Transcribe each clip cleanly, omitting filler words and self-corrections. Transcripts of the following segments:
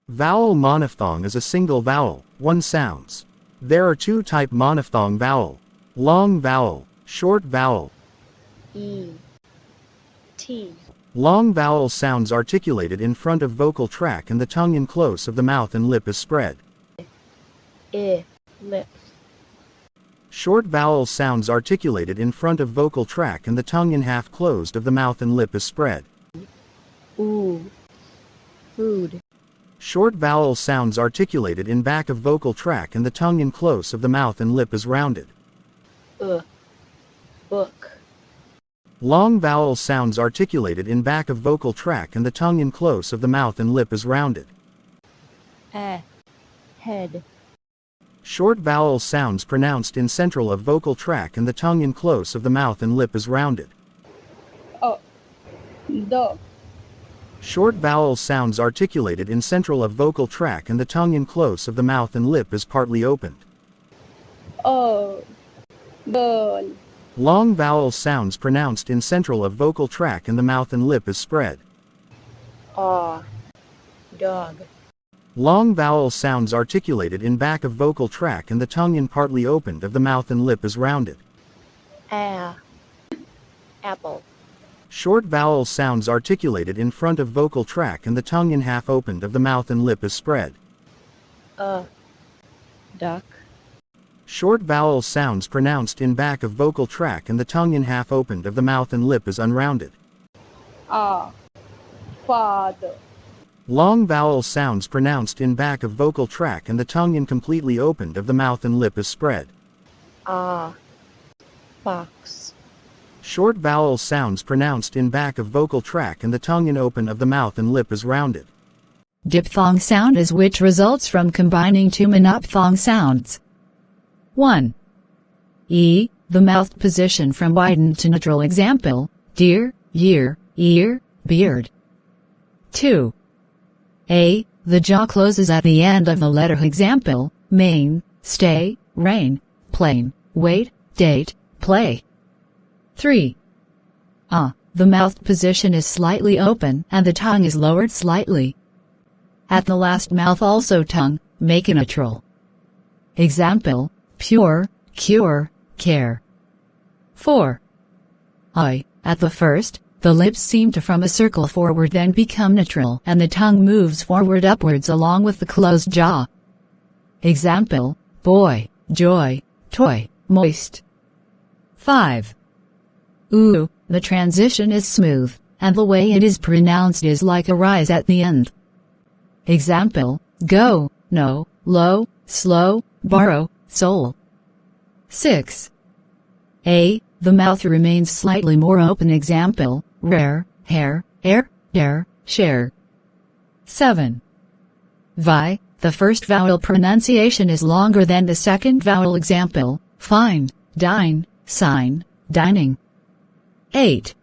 Vowel monophthong is a single vowel, one sounds. There are two type monophthong vowel. Long vowel, short vowel. E. T. Long vowel sounds articulated in front of vocal tract and the tongue in close of the mouth and lip is spread. I. Lip. Short vowel sounds articulated in front of vocal tract and the tongue in half closed of the mouth and lip is spread. Oo. Food. Short vowel sounds articulated in back of vocal tract and the tongue in close of the mouth and lip is rounded. Book. Long vowel sounds articulated in back of vocal tract and the tongue in close of the mouth and lip is rounded. Head. Short vowel sounds pronounced in central of vocal tract and the tongue in close of the mouth and lip is rounded. Dog. Short vowel sounds articulated in central of vocal tract and the tongue in close of the mouth and lip is partly opened. Ball. Long vowel sounds pronounced in central of vocal tract and the mouth and lip is spread. Dog. Long vowel sounds articulated in back of vocal tract and the tongue in partly opened of the mouth and lip is rounded. Apple. Short vowel sounds articulated in front of vocal tract and the tongue in half opened of the mouth and lip is spread. Duck. Short vowel sounds pronounced in back of vocal tract and the tongue in half opened of the mouth and lip is unrounded. Father. Long vowel sounds pronounced in back of vocal tract and the tongue in completely opened of the mouth and lip is spread. Fox. Short vowel sounds pronounced in back of vocal tract and the tongue in open of the mouth and lip is rounded. Diphthong sound is which results from combining two monophthong sounds. 1. E, the mouth position from widened to neutral, example, dear, year, ear, beard. 2. A, the jaw closes at the end of the letter, example, main, stay, rain, plane, wait, date, play. 3. The mouth position is slightly open and the tongue is lowered slightly. At the last mouth also tongue, make a neutral. Example, pure, cure, care. 4. At the first, the lips seem to form a circle forward then become neutral and the tongue moves forward upwards along with the closed jaw. Example, boy, joy, toy, moist. 5. Oo, the transition is smooth, and the way it is pronounced is like a rise at the end. Example, go, no, low, slow, borrow, soul. 6. A, the mouth remains slightly more open, example, rare, hair, air, dare, share. 7. Vi, the first vowel pronunciation is longer than the second vowel, example, fine, dine, sign, dining. 8.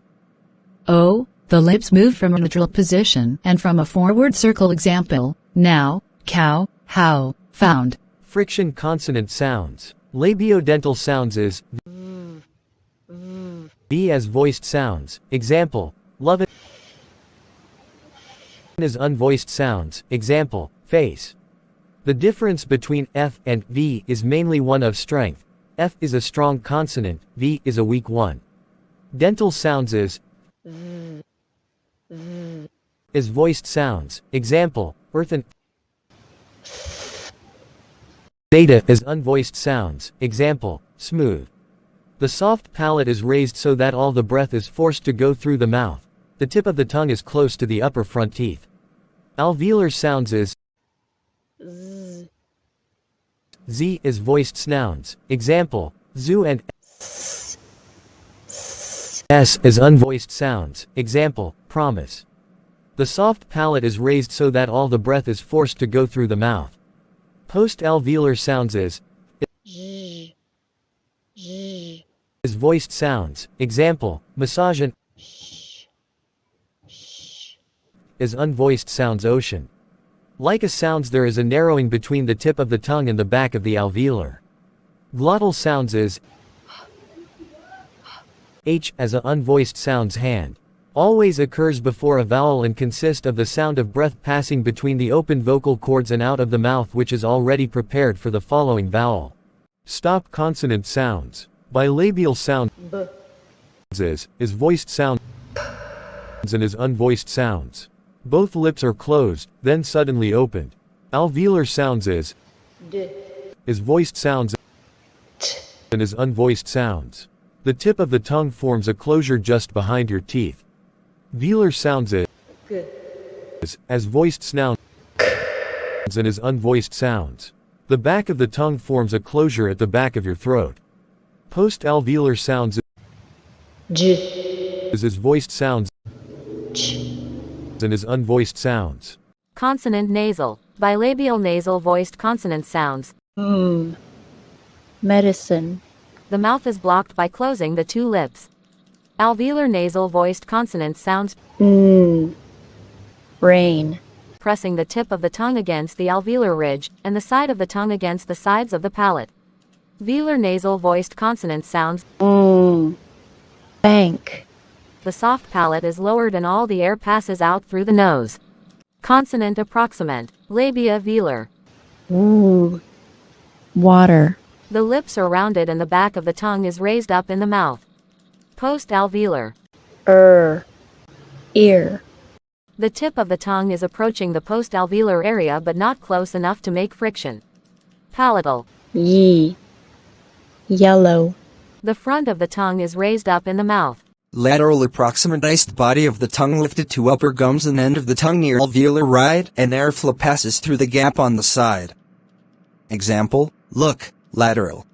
O, the lips move from a neutral position and from a forward circle, example, now, cow, how, found. Friction consonant sounds. Labiodental sounds is V as voiced sounds, example, love as unvoiced sounds, example, face. The difference between F and V is mainly one of strength. F is a strong consonant, V is a weak one. Dental sounds is as voiced sounds, example, earth and theta as unvoiced sounds, example, smooth. The soft palate is raised so that all the breath is forced to go through the mouth. The tip of the tongue is close to the upper front teeth. Alveolar sounds is Z is voiced sounds, example, zoo, and S is unvoiced sounds, example, promise. The soft palate is raised so that all the breath is forced to go through the mouth. Post-alveolar sounds is voiced sounds, example, massage, and is unvoiced sounds, ocean. Like a sounds, there is a narrowing between the tip of the tongue and the back of the alveolar. Glottal sounds is H as a unvoiced sounds, hand. Always occurs before a vowel and consists of the sound of breath passing between the open vocal cords and out of the mouth, which is already prepared for the following vowel. Stop consonant sounds. Bilabial sound B. is voiced sounds and is unvoiced sounds. Both lips are closed, then suddenly opened. Alveolar sounds D. is voiced sounds T. and is unvoiced sounds. The tip of the tongue forms a closure just behind your teeth. Velar sounds G. as voiced sounds and is unvoiced sounds. The back of the tongue forms a closure at the back of your throat. Post-alveolar sounds J. is voiced sounds Ch. and is unvoiced sounds. Consonant nasal. Bilabial nasal voiced consonant sounds. M. Medicine. The mouth is blocked by closing the two lips. Alveolar nasal voiced consonant sounds. N. Rain. Pressing the tip of the tongue against the alveolar ridge, and the side of the tongue against the sides of the palate. Velar nasal voiced consonant sounds. Bank. The soft palate is lowered and all the air passes out through the nose. Consonant approximant. Labia velar. W. Water. The lips are rounded and the back of the tongue is raised up in the mouth. Post-alveolar. Ear. The tip of the tongue is approaching the post-alveolar area but not close enough to make friction. Palatal. Ye. Yellow. The front of the tongue is raised up in the mouth. Lateral approximatized body of the tongue lifted to upper gums and end of the tongue near alveolar ride, and airflow passes through the gap on the side. Example, look, lateral.